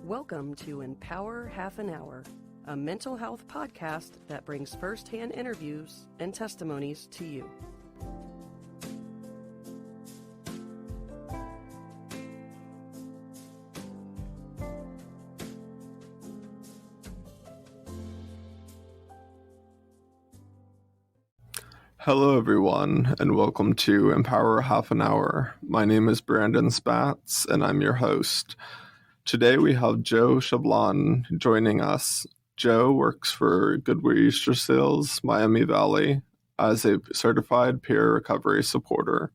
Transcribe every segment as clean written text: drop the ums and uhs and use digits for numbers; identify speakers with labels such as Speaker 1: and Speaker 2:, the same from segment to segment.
Speaker 1: Welcome to Empower Half an Hour, a mental health podcast that brings firsthand interviews and testimonies to you.
Speaker 2: Hello, everyone, and welcome to Empower Half an Hour. My name is Brandon Spatz, and I'm your host. Today we have Joe Schablein joining us. Joe works for Goodwill Easter Seals, Miami Valley, as a certified peer recovery supporter.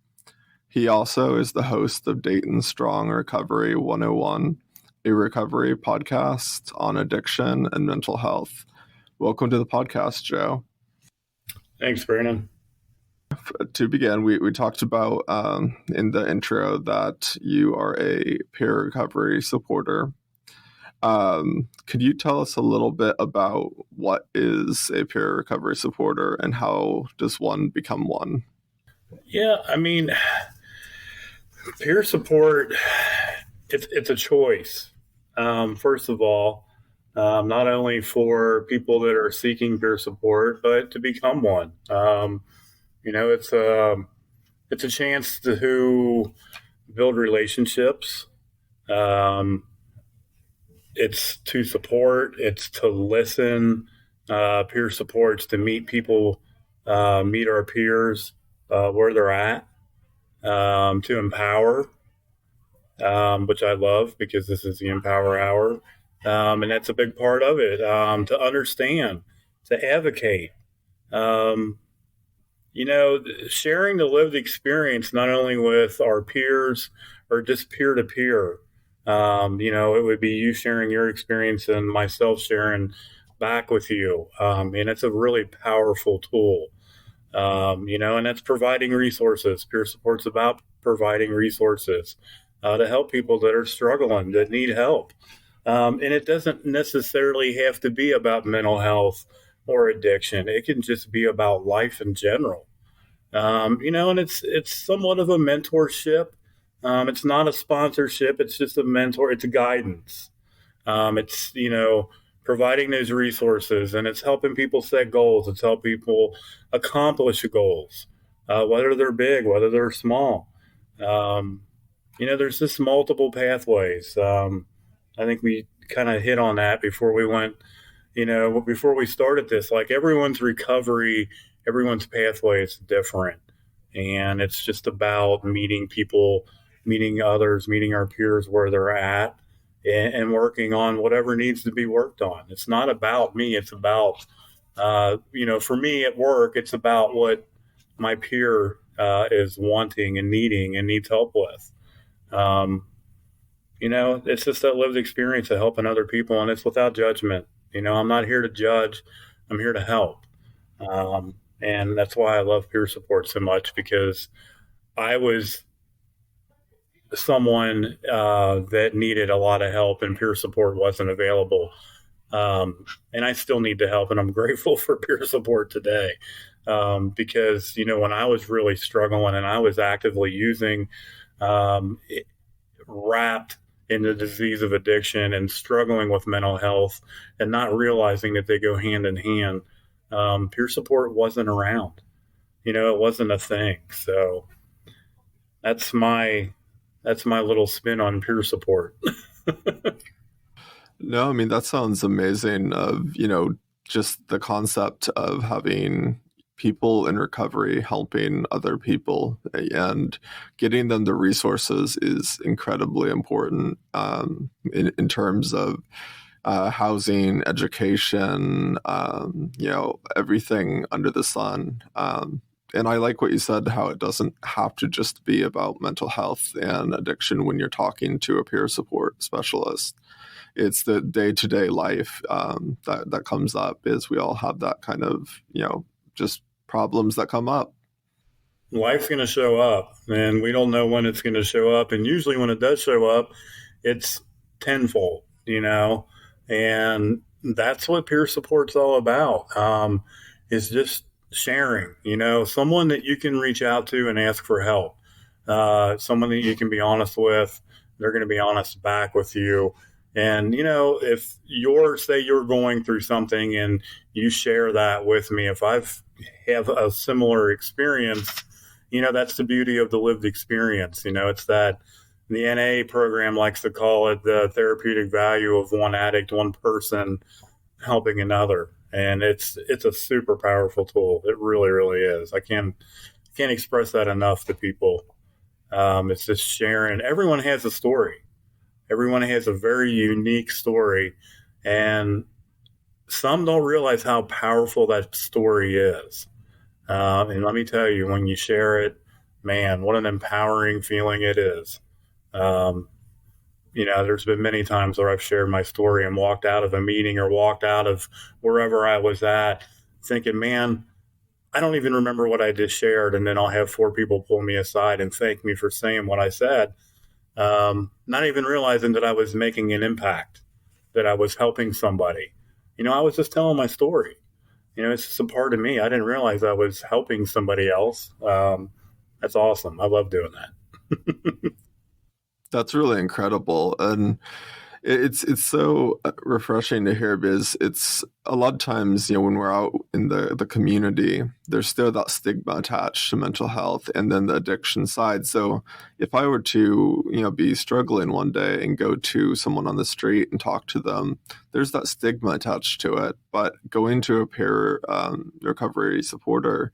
Speaker 2: He also is the host of Dayton Strong Recovery 101, a recovery podcast on addiction and mental health. Welcome to the podcast, Joe.
Speaker 3: Thanks, Brandon.
Speaker 2: To begin, we talked about in the intro that you are a peer recovery supporter. Could you tell us a little bit about what is a peer recovery supporter and how does one become one?
Speaker 3: Yeah, I mean, peer support, it's a choice. First of all, not only for people that are seeking peer support, but to become one. It's a chance to build relationships. It's to support. It's to listen. Peer support's to meet people, meet our peers where they're at. To empower, which I love because this is the Empower Hour, and that's a big part of it. To understand, to advocate. Sharing the lived experience, not only with our peers or just peer to peer. It would be you sharing your experience and myself sharing back with you. And it's a really powerful tool, and that's providing resources. Peer support's about providing resources to help people that are struggling, that need help. And it doesn't necessarily have to be about mental health or addiction. It can just be about life in general. And it's somewhat of a mentorship. It's not a sponsorship. It's just a mentor. It's a guidance. It's providing those resources, and it's helping people set goals. It's helping people accomplish goals, whether they're big, whether they're small. There's just multiple pathways. I think we kind of hit on that before we went. Before we started this, like everyone's recovery, everyone's pathway is different. And it's just about meeting people, meeting others, meeting our peers where they're at, and working on whatever needs to be worked on. It's not about me. It's about, for me at work, it's about what my peer is wanting and needing and needs help with. It's just that lived experience of helping other people, and it's without judgment. I'm not here to judge. I'm here to help. And that's why I love peer support so much, because I was someone that needed a lot of help and peer support wasn't available. And I still need the help, and I'm grateful for peer support today. Because, when I was really struggling and I was actively using wrapped in the disease of addiction and struggling with mental health and not realizing that they go hand in hand, peer support wasn't around. It wasn't a thing. So that's my little spin on peer support.
Speaker 2: No, I mean, that sounds amazing of, just the concept of having people in recovery helping other people and getting them the resources is incredibly important in terms of housing, education, everything under the sun. And I like what you said, how it doesn't have to just be about mental health and addiction when you're talking to a peer support specialist. It's the day-to-day life that comes up, is we all have that kind of, just problems that come up.
Speaker 3: Life's going to show up, and we don't know when it's going to show up. And usually when it does show up, it's tenfold, and that's what peer support's all about. Is just sharing, someone that you can reach out to and ask for help, someone that you can be honest with. They're going to be honest back with you. And, if say you're going through something and you share that with me, if have a similar experience, that's the beauty of the lived experience. It's that the NA program likes to call it the therapeutic value of one addict, one person helping another. And it's a super powerful tool. It really, really is. I can't express that enough to people. It's just sharing. Everyone has a story. Everyone has a very unique story, and some don't realize how powerful that story is. And let me tell you, when you share it, man, what an empowering feeling it is. There's been many times where I've shared my story and walked out of a meeting or walked out of wherever I was at thinking, man, I don't even remember what I just shared. And then I'll have 4 people pull me aside and thank me for saying what I said. Not even realizing that I was making an impact, that I was helping somebody. I was just telling my story. It's just a part of me. I didn't realize I was helping somebody else. That's awesome. I love doing that.
Speaker 2: That's really incredible. And it's so refreshing to hear, because it's a lot of times, when we're out in the community, there's still that stigma attached to mental health and then the addiction side. So if I were to, be struggling one day and go to someone on the street and talk to them, there's that stigma attached to it. But going to a peer recovery supporter,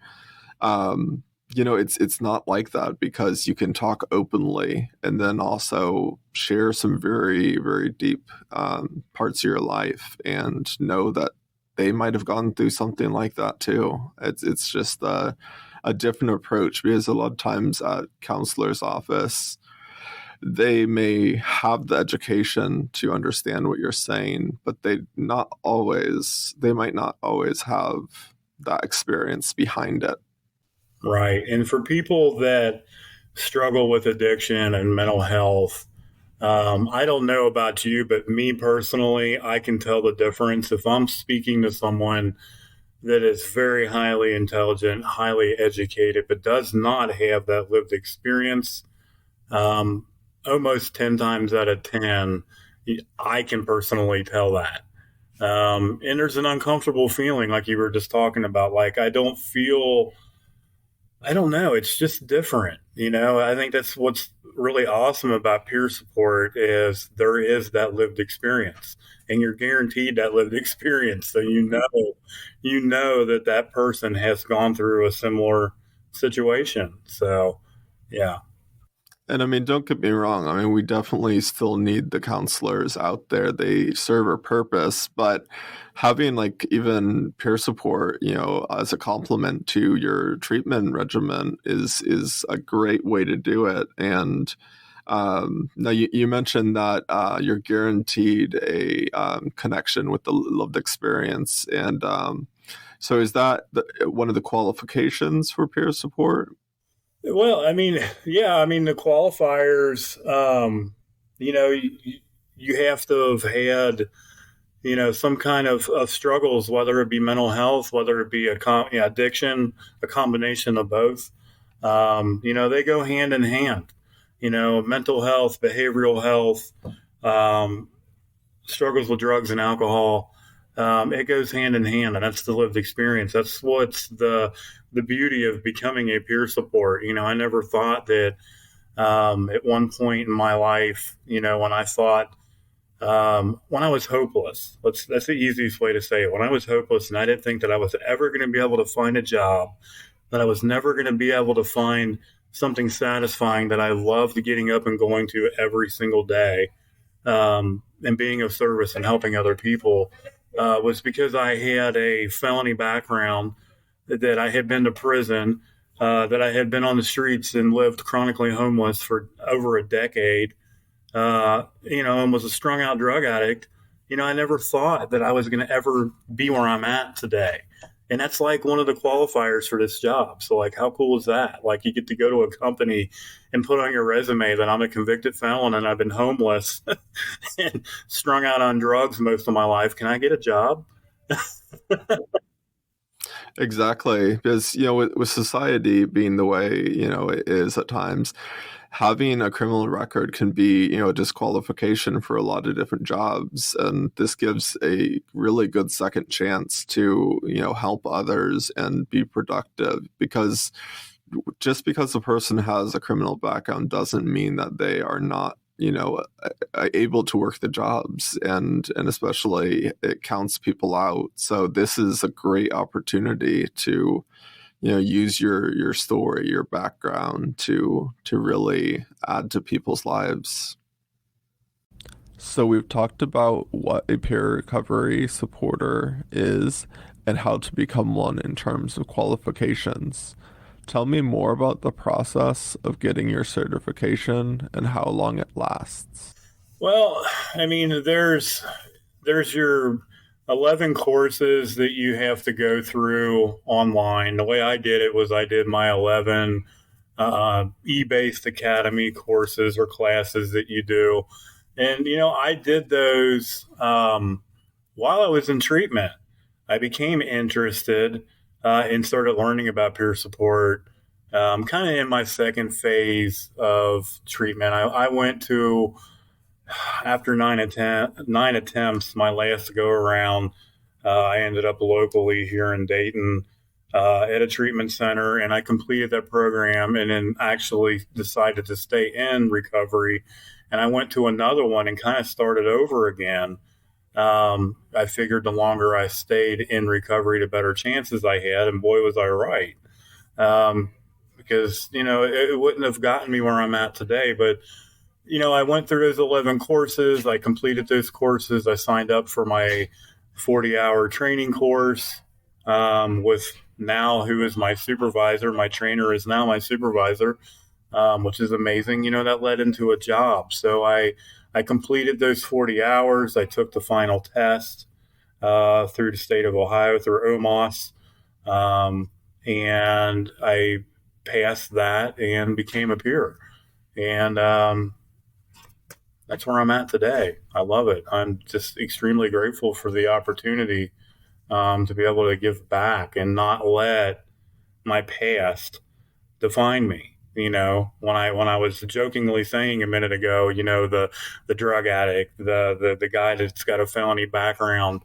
Speaker 2: it's not like that, because you can talk openly and then also share some very, very deep parts of your life and know that they might have gone through something like that too. It's just a different approach, because a lot of times at counselor's office, they may have the education to understand what you're saying, but they might not always have that experience behind it.
Speaker 3: Right. And for people that struggle with addiction and mental health, I don't know about you, but me personally, I can tell the difference. If I'm speaking to someone that is very highly intelligent, highly educated, but does not have that lived experience, almost 10 times out of 10, I can personally tell that. And there's an uncomfortable feeling, like you were just talking about. Like, I don't know. It's just different. I think that's what's really awesome about peer support, is there is that lived experience, and you're guaranteed that lived experience. So, that person has gone through a similar situation. So, yeah.
Speaker 2: And I mean, don't get me wrong. I mean, we definitely still need the counselors out there. They serve a purpose, but having like even peer support, as a complement to your treatment regimen is a great way to do it. And now you mentioned that you're guaranteed a connection with the lived experience. And so is that one of the qualifications for peer support?
Speaker 3: Well, the qualifiers, you have to have had, some kind of struggles, whether it be mental health, whether it be addiction, a combination of both. They go hand in hand. Mental health, behavioral health, struggles with drugs and alcohol. It goes hand in hand, and that's the lived experience. That's what's the beauty of becoming a peer support. I never thought that at one point in my life, when I thought, when I was hopeless, that's the easiest way to say it. When I was hopeless and I didn't think that I was ever going to be able to find a job, that I was never going to be able to find something satisfying that I loved getting up and going to every single day, and being of service and helping other people, was because I had a felony background, that I had been to prison, that I had been on the streets and lived chronically homeless for over a decade, and was a strung out drug addict. I never thought that I was going to ever be where I'm at today. And that's like one of the qualifiers for this job. So like, how cool is that? Like, you get to go to a company and put on your resume that I'm a convicted felon and I've been homeless and strung out on drugs most of my life. Can I get a job?
Speaker 2: Exactly. Because, with society being the way, it is at times, having a criminal record can be, a disqualification for a lot of different jobs. And this gives a really good second chance to, help others and be productive, because just because a person has a criminal background doesn't mean that they are not, able to work the jobs, and especially it counts people out. So this is a great opportunity to, use your story, your background to really add to people's lives. So we've talked about what a peer recovery supporter is and how to become one in terms of qualifications. Tell me more about the process of getting your certification and how long it lasts.
Speaker 3: Well, I mean, there's your 11 courses that you have to go through online. The way I did it was I did my 11 e-based academy courses or classes that you do. And, I did those while I was in treatment. I became interested and started learning about peer support kind of in my second phase of treatment. I went to, after nine attempts, my last go around, I ended up locally here in Dayton at a treatment center, and I completed that program and then actually decided to stay in recovery. And I went to another one and kind of started over again. I figured the longer I stayed in recovery, the better chances I had. And boy, was I right. Because, it wouldn't have gotten me where I'm at today. But, I went through those 11 courses. I completed those courses. I signed up for my 40-hour training course with now who is my supervisor. My trainer is now my supervisor, which is amazing. That led into a job. So I completed those 40 hours. I took the final test through the state of Ohio, through OMOS, and I passed that and became a peer. And that's where I'm at today. I love it. I'm just extremely grateful for the opportunity to be able to give back and not let my past define me. When I was jokingly saying a minute ago, the drug addict, the guy that's got a felony background,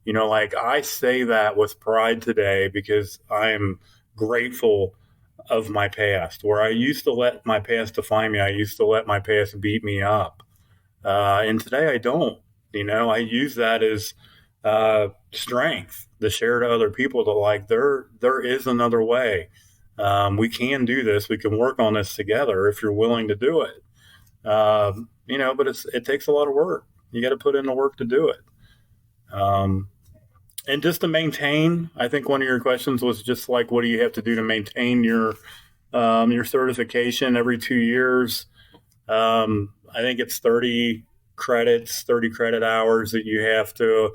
Speaker 3: I say that with pride today because I'm grateful of my past. Where I used to let my past define me, I used to let my past beat me up. And today I don't. I use that as strength to share to other people that there is another way. We can do this. We can work on this together if you're willing to do it. But it takes a lot of work. You got to put in the work to do it. And just to maintain, I think one of your questions was just like, what do you have to do to maintain your certification every 2 years? I think it's 30 credits, 30 credit hours that you have to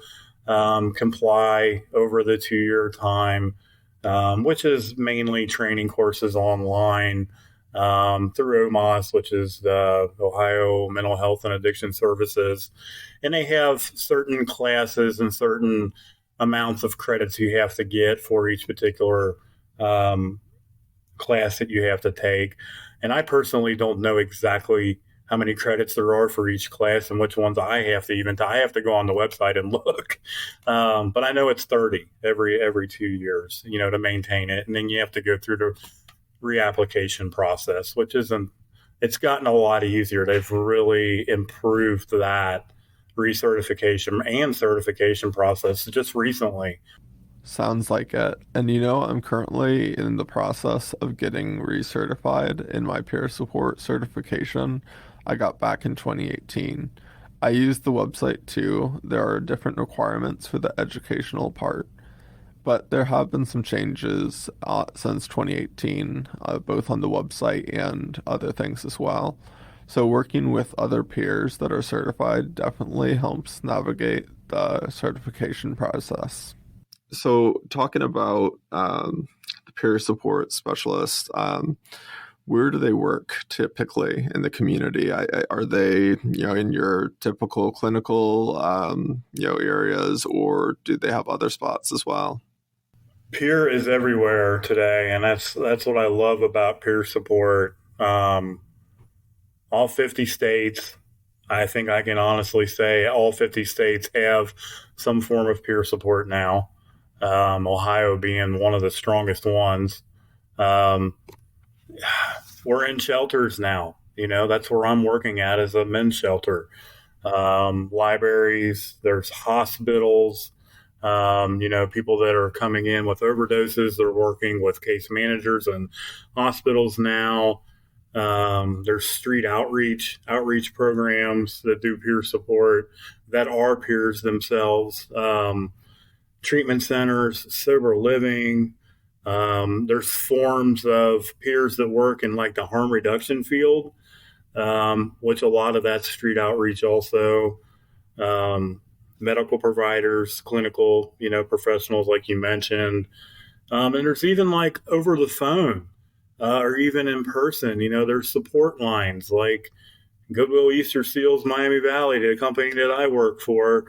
Speaker 3: comply over the 2-year time, which is mainly training courses online through OMOS, which is the Ohio Mental Health and Addiction Services. And they have certain classes and certain amounts of credits you have to get for each particular class that you have to take. And I personally don't know exactly how many credits there are for each class and which ones I have to go on the website and look. But I know it's 30 every 2 years, to maintain it. And then you have to go through the reapplication process, it's gotten a lot easier. They've really improved that recertification and certification process just recently.
Speaker 2: Sounds like it. And I'm currently in the process of getting recertified in my peer support certification. I got back in 2018. I used the website too. There are different requirements for the educational part, but there have been some changes since 2018, both on the website and other things as well. So working with other peers that are certified definitely helps navigate the certification process. So talking about the peer support specialist, where do they work typically in the community? Are they, in your typical clinical, areas, or do they have other spots as well?
Speaker 3: Peer is everywhere today, and that's what I love about peer support. all 50 states, I think I can honestly say all 50 states have some form of peer support now. Ohio being one of the strongest ones. Um, we're in shelters now. That's where I'm working at, is a men's shelter. Libraries, there's hospitals, people that are coming in with overdoses. They're working with case managers and hospitals now. There's street outreach programs that do peer support that are peers themselves. Treatment centers, sober living. There's forms of peers that work in like the harm reduction field, which a lot of that's street outreach also. Medical providers, clinical, professionals like you mentioned. And there's even like over the phone or even in person, there's support lines like Goodwill Easter Seals Miami Valley, the company that I work for,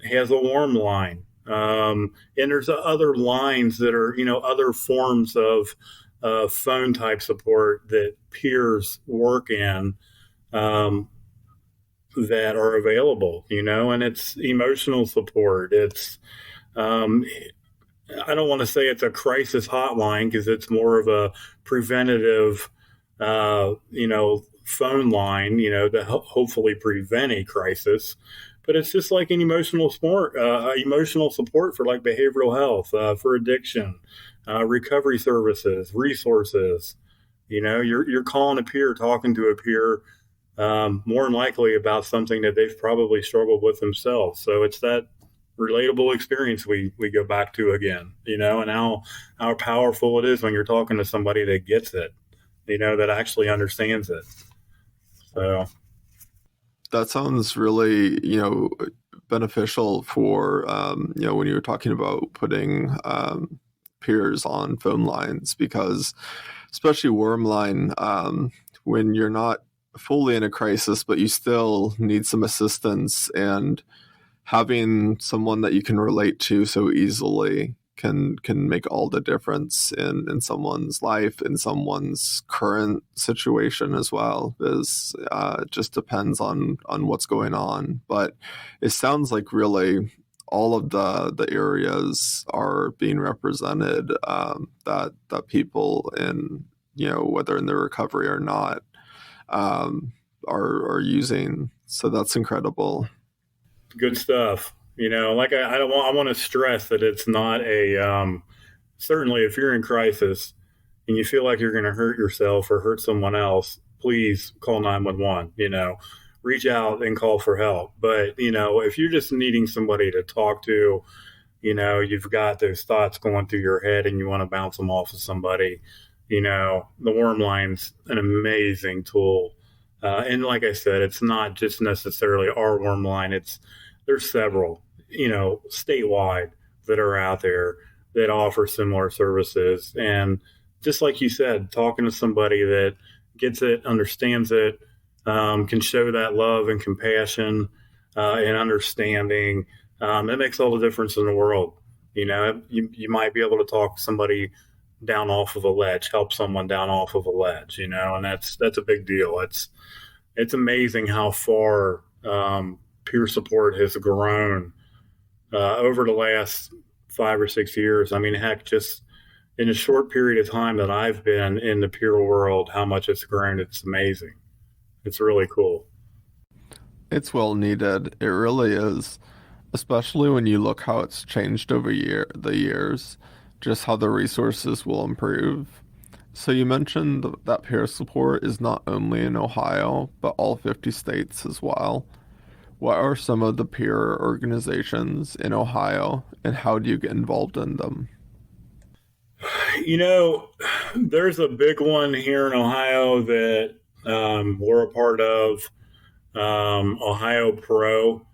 Speaker 3: has a warm line. And there's other lines that are, other forms of phone type support that peers work in that are available, and it's emotional support. It's, I don't want to say it's a crisis hotline because it's more of a preventative, phone line, to hopefully prevent a crisis. But it's just like an emotional support for like behavioral health, for addiction, recovery services, resources. You're calling a peer, talking to a peer, more than likely about something that they've probably struggled with themselves. So it's that relatable experience we go back to again, and how powerful it is when you're talking to somebody that gets it, that actually understands it. So
Speaker 2: that sounds really, beneficial for, when you were talking about putting peers on phone lines, because especially Wormline, when you're not fully in a crisis, but you still need some assistance, and having someone that you can relate to so easily can make all the difference in someone's life, in someone's current situation as well. Is it just depends on what's going on. But it sounds like really all of the areas are being represented, that people in, whether in their recovery or not, are using. So that's incredible.
Speaker 3: Good stuff. Like I want to stress that it's not a, certainly if you're in crisis and you feel like you're going to hurt yourself or hurt someone else, please call 911, reach out and call for help. But, if you're just needing somebody to talk to, you've got those thoughts going through your head and you want to bounce them off of somebody, the Worm Line's an amazing tool. And like I said, it's not just necessarily our Worm Line. There's several, statewide that are out there that offer similar services. And just like you said, talking to somebody that gets it, understands it, can show that love and compassion and understanding, it makes all the difference in the world. You might be able to talk to somebody down off of a ledge, help someone down off of a ledge, and that's a big deal. It's amazing how far peer support has grown over the last 5 or 6 years. I mean, heck, just in a short period of time that I've been in the peer world, how much it's grown, it's amazing. It's really cool.
Speaker 2: It's well needed. It really is, especially when you look how it's changed over the years, just how the resources will improve. So you mentioned that peer support is not only in Ohio, but all 50 states as well. What are some of the peer organizations in Ohio, and how do you get involved in them?
Speaker 3: There's a big one here in Ohio that we're a part of, Ohio Pro,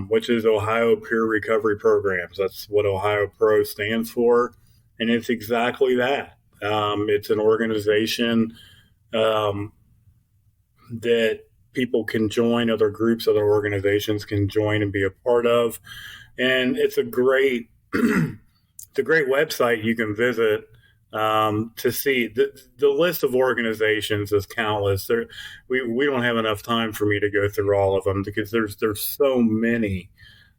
Speaker 3: which is Ohio Peer Recovery Programs. That's what Ohio Pro stands for. And it's exactly that. It's an organization that people can join, other groups, other organizations can join and be a part of. And it's a great, it's a great website you can visit. to see the list of organizations is countless. We don't have enough time for me to go through all of them because there's so many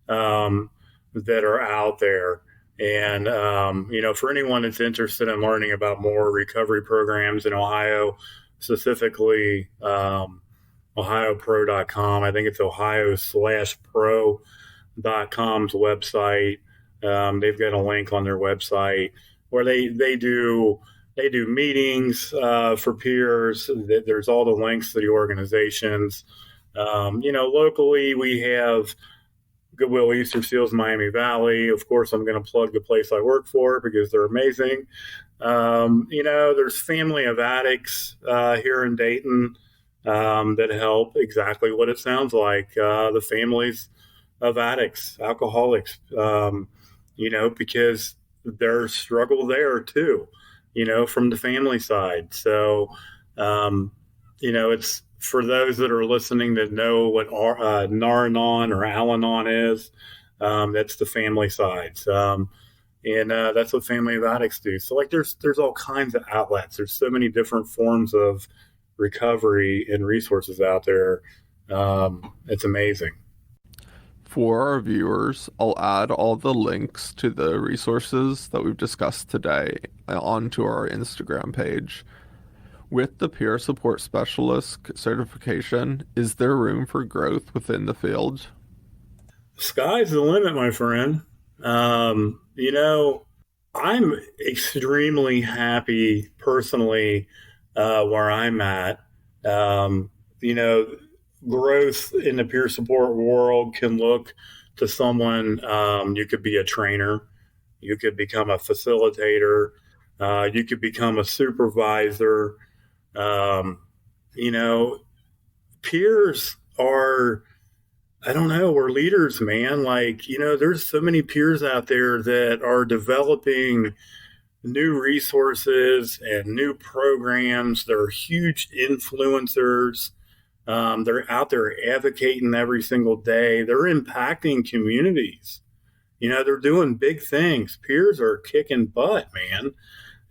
Speaker 3: that are out there. And for anyone that's interested in learning about more recovery programs in Ohio, specifically OhioPro.com. I think it's Ohio/Pro.com's website. They've got a link on their website where they do meetings for peers. There's all the links to the organizations. Locally we have Goodwill Easter Seals, Miami Valley. Of course, I'm going to plug the place I work for because they're amazing. There's Family of Addicts here in Dayton that help exactly what it sounds like. The families of addicts, alcoholics, because there's struggle there too, from the family side. So, it's for those that are listening that know what Nar-Anon or Al-Anon is, that's the family side. And that's what Family of Addicts do. So there's all kinds of outlets. There's so many different forms of recovery and resources out there. It's amazing.
Speaker 2: For our viewers, I'll add all the links to the resources that we've discussed today onto our Instagram page. With the peer support specialist certification, is there room for growth within the field?
Speaker 3: Sky's the limit, my friend. I'm extremely happy personally where I'm at. Growth in the peer support world can look to someone. You could be a trainer, you could become a facilitator, you could become a supervisor. Peers are, we're leaders, man. There's so many peers out there that are developing new resources and new programs. They're huge influencers. They're out there advocating every single day. They're impacting communities. They're doing big things. Peers are kicking butt, man.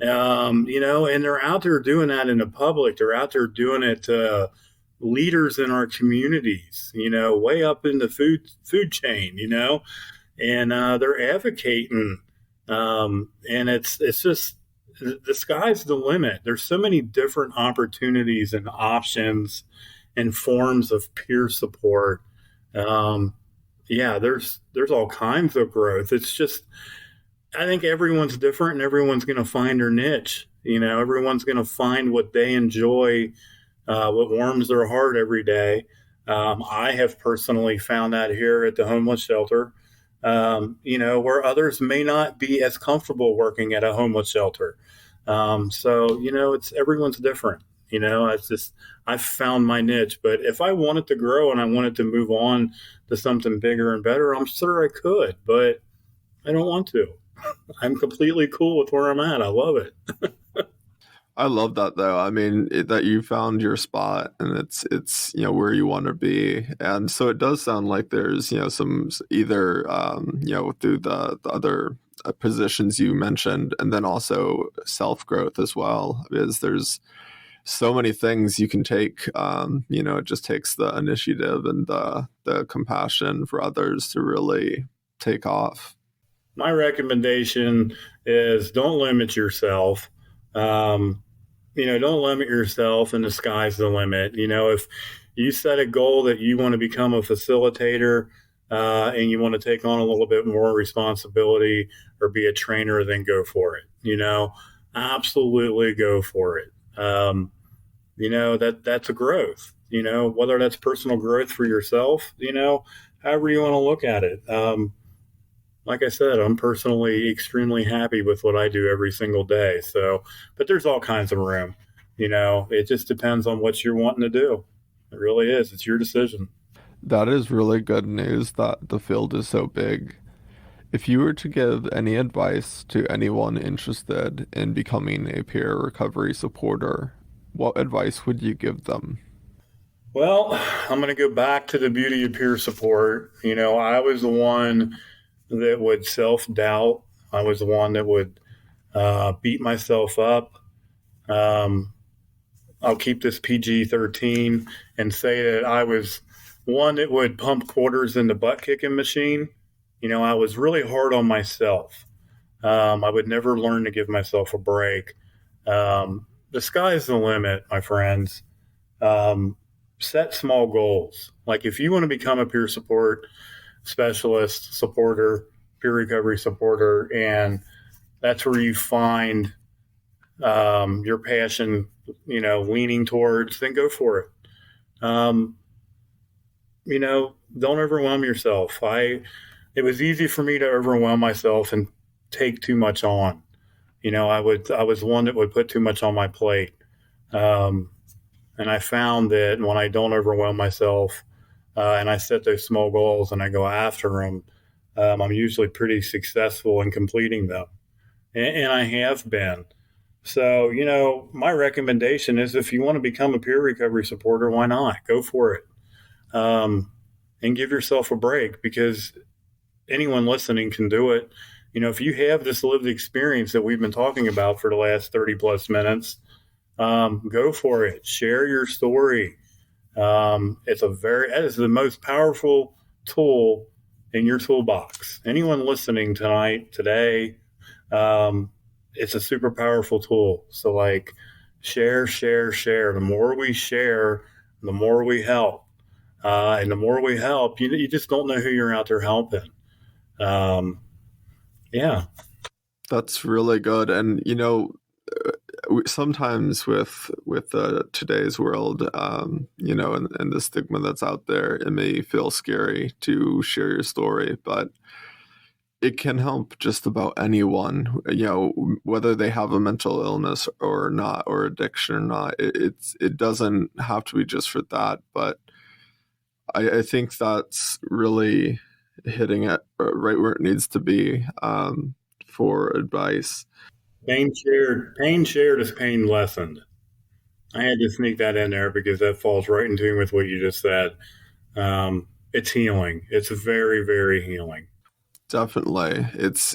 Speaker 3: And they're out there doing that in the public. They're out there doing it to leaders in our communities, way up in the food chain, and they're advocating. And it's just, the sky's the limit. There's so many different opportunities and options and forms of peer support. There's all kinds of growth. It's just, I think everyone's different and everyone's going to find their niche. Everyone's going to find what they enjoy, what warms their heart every day. I have personally found that here at the homeless shelter, where others may not be as comfortable working at a homeless shelter. It's everyone's different. I've found my niche. But if I wanted to grow and I wanted to move on to something bigger and better, I'm sure I could, but I don't want to. I'm completely cool with where I'm at. I love it.
Speaker 2: I love that though. I mean, that you found your spot and it's where you want to be. And so it does sound like there's, some either, through the other positions you mentioned, and then also self-growth as well, because there's so many things you can take. It just takes the initiative and the compassion for others to really take off.
Speaker 3: My recommendation is don't limit yourself. Don't limit yourself, and the sky's the limit. If you set a goal that you want to become a facilitator and you want to take on a little bit more responsibility or be a trainer, then go for it. Absolutely go for it. That's a growth, whether that's personal growth for yourself, however you want to look at it. Like I said, I'm personally extremely happy with what I do every single day. So, but there's all kinds of room, it just depends on what you're wanting to do. It really is. It's your decision.
Speaker 2: That is really good news that the field is so big. If you were to give any advice to anyone interested in becoming a peer recovery supporter, what advice would you give them?
Speaker 3: Well, I'm going to go back to the beauty of peer support. I was the one that would self-doubt. I was the one that would beat myself up. I'll keep this PG-13 and say that I was one that would pump quarters in the butt kicking machine. I was really hard on myself. I would never learn to give myself a break. The sky's the limit, my friends. Set small goals. Like if you want to become a peer support specialist, supporter, peer recovery supporter, and that's where you find your passion, leaning towards, then go for it. Don't overwhelm yourself. It was easy for me to overwhelm myself and take too much on. I was one that would put too much on my plate. And I found that when I don't overwhelm myself and I set those small goals and I go after them, I'm usually pretty successful in completing them. And I have been. So, my recommendation is if you want to become a peer recovery supporter, why not? Go for it. And give yourself a break, because anyone listening can do it. If you have this lived experience that we've been talking about for the last 30 plus minutes, go for it. Share your story. That is the most powerful tool in your toolbox. Anyone listening today, it's a super powerful tool. So share. The more we share, the more we help. And the more we help, you just don't know who you're out there helping. Yeah.
Speaker 2: That's really good. And, sometimes with today's world, and the stigma that's out there, it may feel scary to share your story, but it can help just about anyone, whether they have a mental illness or not, or addiction or not. It doesn't have to be just for that, but I think that's really hitting it right where it needs to be for advice.
Speaker 3: Pain shared is pain lessened. I had to sneak that in there because that falls right in tune with what you just said. It's healing. It's very, very healing.
Speaker 2: Definitely. It's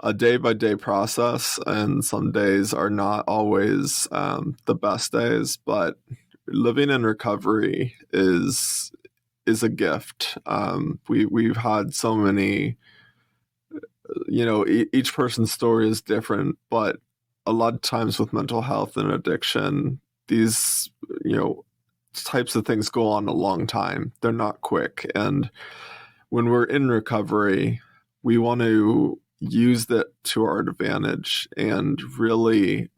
Speaker 2: a day-by-day process, and some days are not always the best days, but living in recovery is a gift. We've had so many, each person's story is different, but a lot of times with mental health and addiction, these, types of things go on a long time. They're not quick. And when we're in recovery, we want to use that to our advantage and really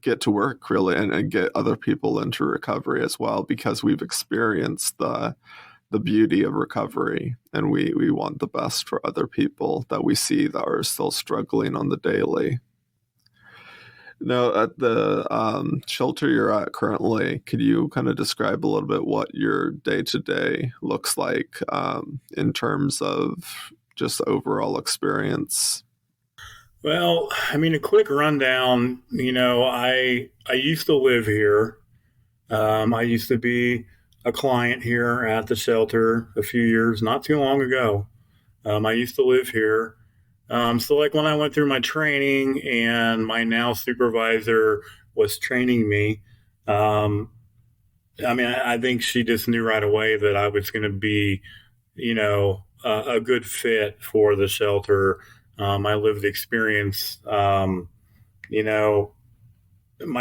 Speaker 2: get to work really and get other people into recovery as well, because we've experienced the beauty of recovery, and we want the best for other people that we see that are still struggling on the daily. Now, at the shelter you're at currently, could you kind of describe a little bit what your day-to-day looks like in terms of just overall experience?
Speaker 3: Well, a quick rundown. I used to live here. I used to be a client here at the shelter a few years, not too long ago. I used to live here. So when I went through my training and my now supervisor was training me, I think she just knew right away that I was going to be, a good fit for the shelter. My lived experience, my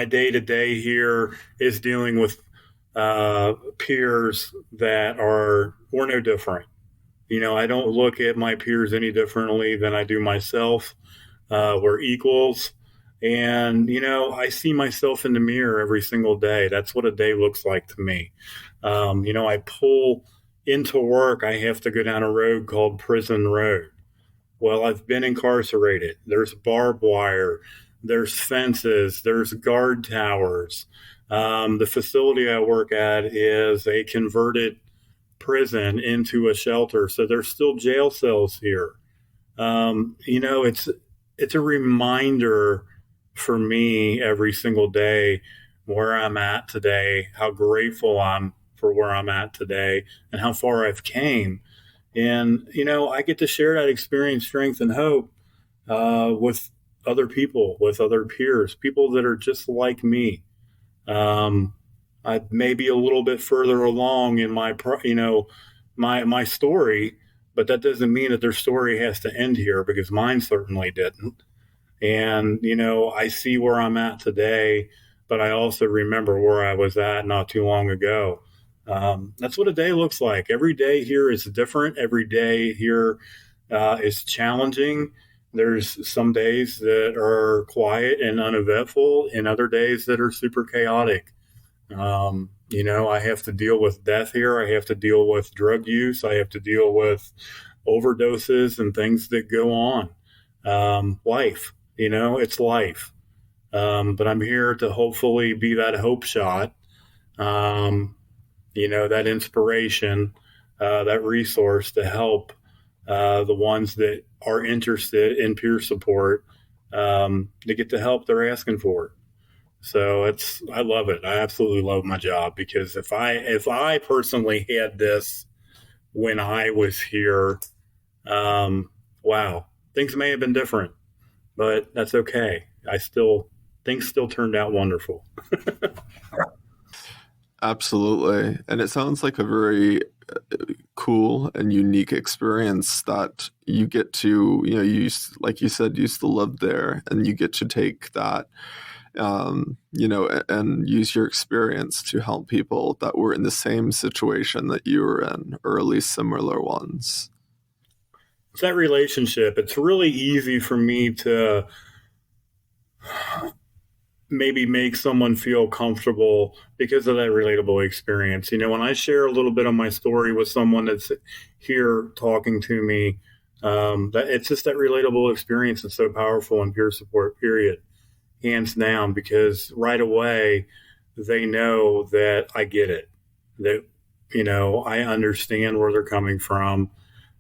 Speaker 3: day-to-day here is dealing with peers that we're no different. I don't look at my peers any differently than I do myself. We're equals. And, I see myself in the mirror every single day. That's what a day looks like to me. I pull into work. I have to go down a road called Prison Road. Well, I've been incarcerated. There's barbed wire. There's fences. There's guard towers. The facility I work at is a converted prison into a shelter. So there's still jail cells here. It's a reminder for me every single day where I'm at today, how grateful I'm for where I'm at today and how far I've came. And, I get to share that experience, strength, and hope with other people, with other peers, people that are just like me. I may be a little bit further along in my story, but that doesn't mean that their story has to end here, because mine certainly didn't. And, I see where I'm at today, but I also remember where I was at not too long ago. That's what a day looks like. Every day here is different. Every day here is challenging. There's some days that are quiet and uneventful, and other days that are super chaotic. I have to deal with death here. I have to deal with drug use. I have to deal with overdoses and things that go on. Life, it's life. But I'm here to hopefully be that hope shot, that inspiration, that resource to help the ones that are interested in peer support to get the help they're asking for. So I love it. I absolutely love my job, because if I personally had this when I was here, wow, things may have been different, but that's okay. Things still turned out wonderful.
Speaker 2: Absolutely. And it sounds like a very cool and unique experience that you get to, like you said, used to live there, and you get to take that, and use your experience to help people that were in the same situation that you were in, or at least similar ones.
Speaker 3: It's that relationship. It's really easy for me to maybe make someone feel comfortable because of that relatable experience. When I share a little bit of my story with someone that's here talking to me, that it's just that relatable experience that's so powerful in peer support, period, hands down, because right away they know that I get it, that, I understand where they're coming from.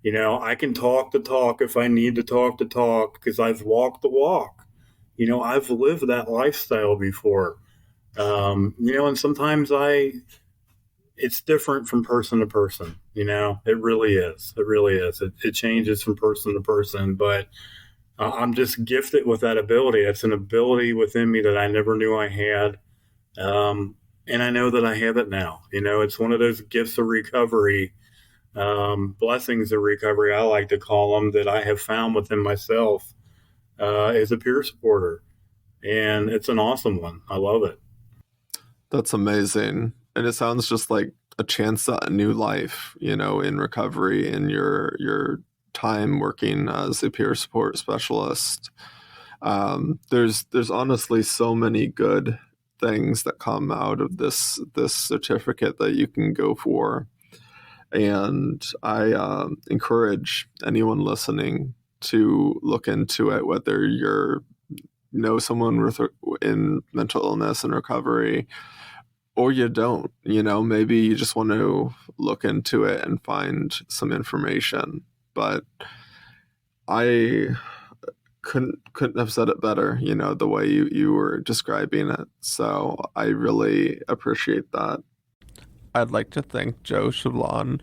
Speaker 3: I can talk the talk if I need to talk the talk, because I've walked the walk. I've lived that lifestyle before. And sometimes it's different from person to person. It really is. It really is. It changes from person to person, but I'm just gifted with that ability. It's an ability within me that I never knew I had. And I know that I have it now. It's one of those gifts of recovery, blessings of recovery, I like to call them, that I have found within myself as a peer supporter. And it's an awesome one. I love it.
Speaker 2: That's amazing. And it sounds just like a chance at a new life, in recovery, in your time working as a peer support specialist. There's honestly so many good things that come out of this certificate that you can go for. And I encourage anyone listening to look into it, whether you're someone in mental illness and recovery, or you don't. Maybe you just want to look into it and find some information. But I couldn't have said it better, the way you were describing it. So I really appreciate that. I'd like to thank Joe Schablein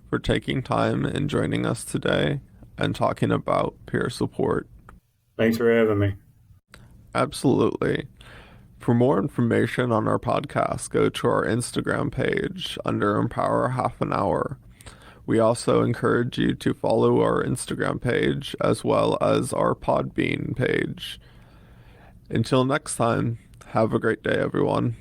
Speaker 2: for taking time and joining us today and talking about peer support.
Speaker 3: Thanks for having me.
Speaker 2: Absolutely. For more information on our podcast, go to our Instagram page under Empower Half an Hour. We also encourage you to follow our Instagram page as well as our Podbean page. Until next time, have a great day, everyone.